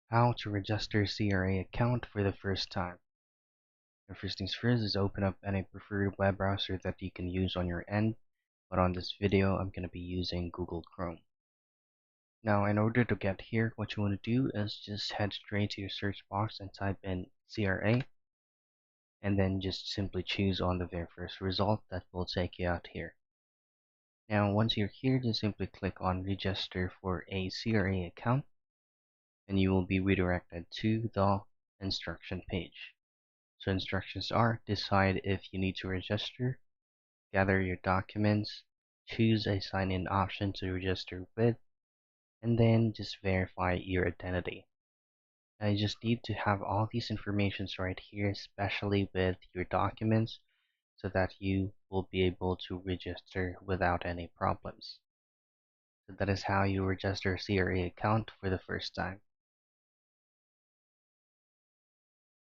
How to register CRA account for the first time. The first things first is open up any preferred web browser that you can use on your end, but on this video I'm going to be using Google Chrome. Now in order to get here, what you want to do is just head straight to your search box and type in CRA, and then just simply choose on the very first result that will take you out here. Now once you're here, just simply click on register for a CRA account, and you will be redirected to the instruction page. So instructions are: decide if you need to register, gather your documents, choose a sign-in option to register with, and then just verify your identity. Now you just need to have all these informations right here, especially with your documents, so that you will be able to register without any problems. So that is how you register a CRA account for the first time.